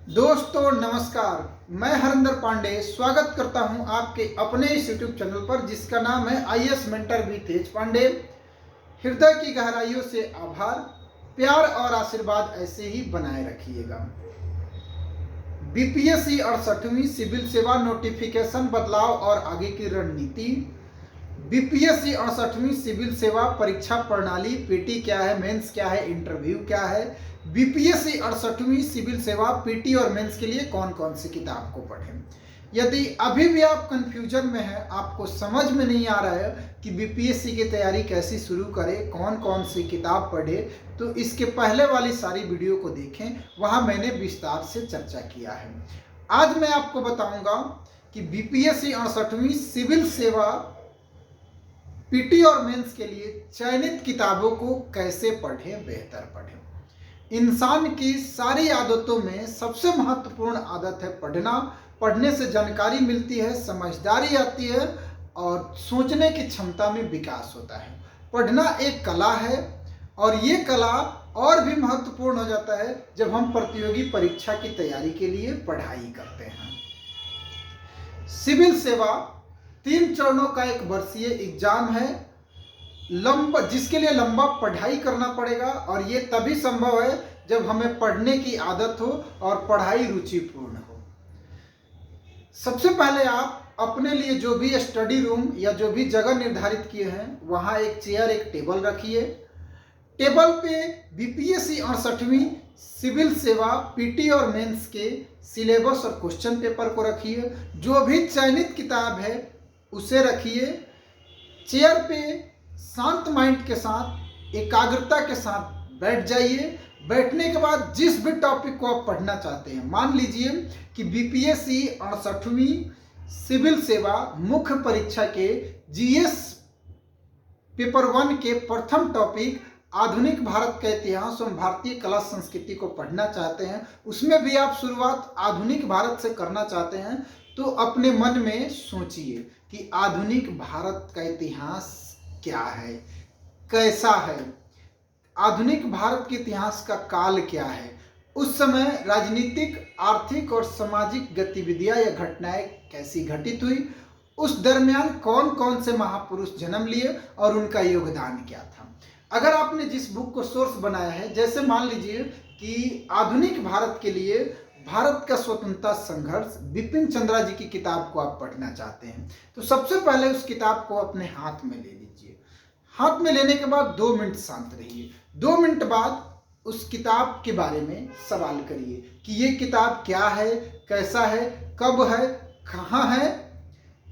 दोस्तों नमस्कार, मैं हरिंदर पांडे स्वागत करता हूं आपके अपने इस यूट्यूब चैनल पर जिसका नाम है आईएएस मेंटर बी तेज पांडे। हृदय की गहराइयों से आभार, प्यार और आशीर्वाद ऐसे ही बनाए रखिएगा। बीपीएससी 68वीं सिविल सेवा नोटिफिकेशन बदलाव और आगे की रणनीति। बीपीएससी 68वीं सिविल सेवा परीक्षा प्रणाली, पीटी क्या है, मेंस क्या है, इंटरव्यू क्या है। बीपीएससी 68वीं सिविल सेवा पीटी और मेंस के लिए कौन कौन सी किताब को पढ़ें। यदि अभी भी आप कंफ्यूजन में हैं, आपको समझ में नहीं आ रहा है कि बीपीएससी की तैयारी कैसी शुरू करें, कौन कौन सी किताब पढ़े, तो इसके पहले वाली सारी वीडियो को देखें, वहां मैंने विस्तार से चर्चा किया है। आज मैं आपको बताऊंगा कि बीपीएससी 68वीं सिविल सेवा पीटी और मेंस के लिए चयनित किताबों को कैसे पढ़ें, बेहतर पढ़ें। इंसान की सारी आदतों में सबसे महत्वपूर्ण आदत है पढ़ना। पढ़ने से जानकारी मिलती है, समझदारी आती है और सोचने की क्षमता में विकास होता है। पढ़ना एक कला है और ये कला और भी महत्वपूर्ण हो जाता है जब हम प्रतियोगी परीक्षा की तैयारी के लिए पढ़ाई करते हैं। सिविल सेवा 3 चरणों का एक वर्षीय एग्जाम है, जिसके लिए लंबा पढ़ाई करना पड़ेगा और ये तभी संभव है जब हमें पढ़ने की आदत हो और पढ़ाई रुचिपूर्ण हो। सबसे पहले आप अपने लिए जो भी स्टडी रूम या जो भी जगह निर्धारित किए हैं वहां एक चेयर, एक टेबल रखिए। टेबल पे बीपीएससी 68वीं सिविल सेवा पीटी और मेंस के सिलेबस और क्वेश्चन पेपर को रखिए। जो भी चयनित किताब है उसे रखिए। चेयर पे शांत माइंड के साथ, एकाग्रता के साथ बैठ जाइए। बैठने के बाद जिस भी टॉपिक को आप पढ़ना चाहते हैं, मान लीजिए कि बीपीएससी 68वीं सिविल सेवा मुख्य परीक्षा के जीएस पेपर 1 के प्रथम टॉपिक आधुनिक भारत का इतिहास एवं भारतीय कला संस्कृति को पढ़ना चाहते हैं, उसमें भी आप शुरुआत आधुनिक भारत से करना चाहते हैं, तो अपने मन में सोचिए कि आधुनिक भारत का इतिहास क्या है, कैसा है, आधुनिक भारत के इतिहास का काल क्या है, उस समय राजनीतिक, आर्थिक और सामाजिक गतिविधियां या घटनाएं कैसी घटित हुई, उस दरमियान कौन कौन से महापुरुष जन्म लिए और उनका योगदान क्या था। अगर आपने जिस बुक को सोर्स बनाया है, जैसे मान लीजिए कि आधुनिक भारत के लिए भारत का स्वतंत्रता संघर्ष, बिपिन चंद्रा जी की किताब को आप पढ़ना चाहते हैं, तो सबसे पहले उस किताब को अपने हाथ में ले लीजिए। हाथ में लेने के बाद 2 मिनट शांत रहिए। 2 मिनट बाद उस किताब के बारे में सवाल करिए कि ये किताब क्या है, कैसा है, कब है, कहाँ है,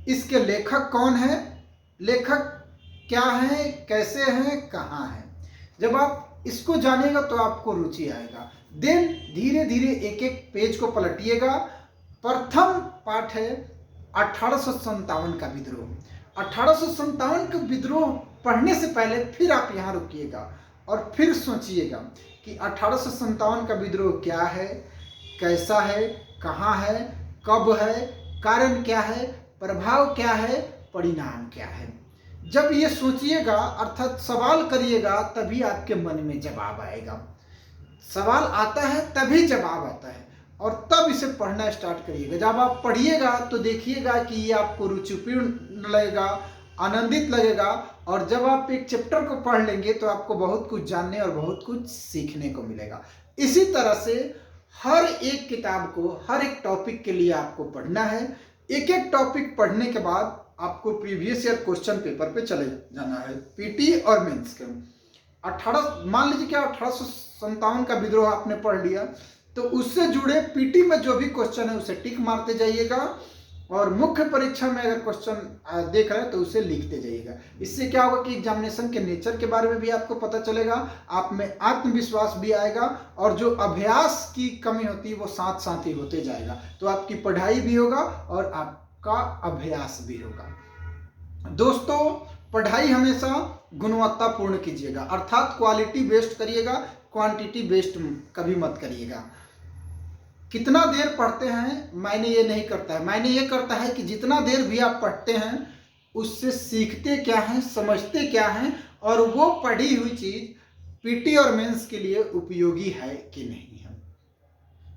इसके लेखक कौन है, लेखक क्या है, कैसे हैं, कहाँ है। जब आप इसको जानिएगा तो आपको रुचि आएगा। देन धीरे धीरे एक एक पेज को पलटिएगा। प्रथम पाठ है 1857 का विद्रोह। 1857 का विद्रोह पढ़ने से पहले फिर आप यहाँ रुकिएगा और फिर सोचिएगा कि 1857 का विद्रोह क्या है, कैसा है, कहाँ है, कब है, कारण क्या है, प्रभाव क्या है, परिणाम क्या है। जब ये सोचिएगा अर्थात सवाल करिएगा, तभी आपके मन में जवाब आएगा। सवाल आता है तभी जवाब आता है और तब इसे पढ़ना स्टार्ट करिएगा। जब आप पढ़िएगा तो देखिएगा कि ये आपको रुचिपूर्ण लगेगा, आनंदित लगेगा और जब आप एक चैप्टर को पढ़ लेंगे तो आपको बहुत कुछ जानने और बहुत कुछ सीखने को मिलेगा। इसी तरह से हर एक किताब को, हर एक टॉपिक के लिए आपको पढ़ना है। एक एक टॉपिक पढ़ने के बाद आपको प्रीवियस ईयर क्वेश्चन पेपर पे चले जाना है, पीटी और मेंस के। मान लीजिए क्या 1857 का विद्रोह आपने पढ़ लिया, तो उससे जुड़े पीटी में जो भी क्वेश्चन है उसे टिक मारते जाइएगा और मुख्य परीक्षा में अगर क्वेश्चन देख रहे हैं तो उसे लिखते जाइएगा। इससे क्या होगा कि एग्जामिनेशन के नेचर के बारे में भी आपको पता चलेगा, आप में आत्मविश्वास भी आएगा और जो अभ्यास की कमी होती है वो साथ साथ ही होते जाएगा। तो आपकी पढ़ाई भी होगा और आपका अभ्यास भी होगा। दोस्तों, पढ़ाई हमेशा गुणवत्तापूर्ण कीजिएगा, अर्थात क्वालिटी बेस्ड करिएगा, क्वांटिटी बेस्ड कभी मत करिएगा। कितना देर पढ़ते हैं मायने ये नहीं करता है, मायने ये करता है कि जितना देर भी आप पढ़ते हैं उससे सीखते क्या हैं, समझते क्या हैं और वो पढ़ी हुई चीज पीटी और मेंस के लिए उपयोगी है कि नहीं है।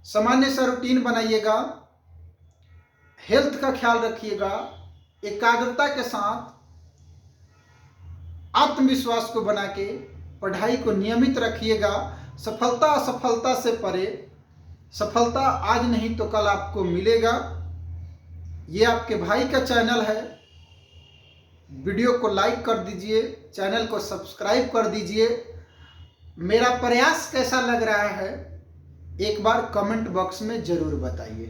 सामान्य सा रूटीन बनाइएगा, हेल्थ का ख्याल रखिएगा, एकाग्रता के साथ आत्मविश्वास को बना के पढ़ाई को नियमित रखिएगा। सफलता असफलता से परे, सफलता आज नहीं तो कल आपको मिलेगा। ये आपके भाई का चैनल है, वीडियो को लाइक कर दीजिए, चैनल को सब्सक्राइब कर दीजिए। मेरा प्रयास कैसा लग रहा है एक बार कमेंट बॉक्स में जरूर बताइए।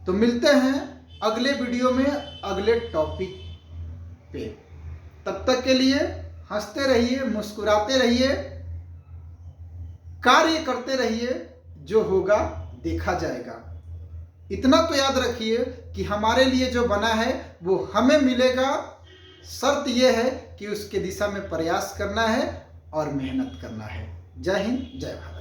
तो मिलते हैं अगले वीडियो में अगले टॉपिक पे। तब तक के लिए हंसते रहिए, मुस्कुराते रहिए, कार्य करते रहिए, जो होगा देखा जाएगा। इतना तो याद रखिए कि हमारे लिए जो बना है वो हमें मिलेगा। शर्त यह है कि उसके दिशा में प्रयास करना है और मेहनत करना है। जय हिंद, जय भारत।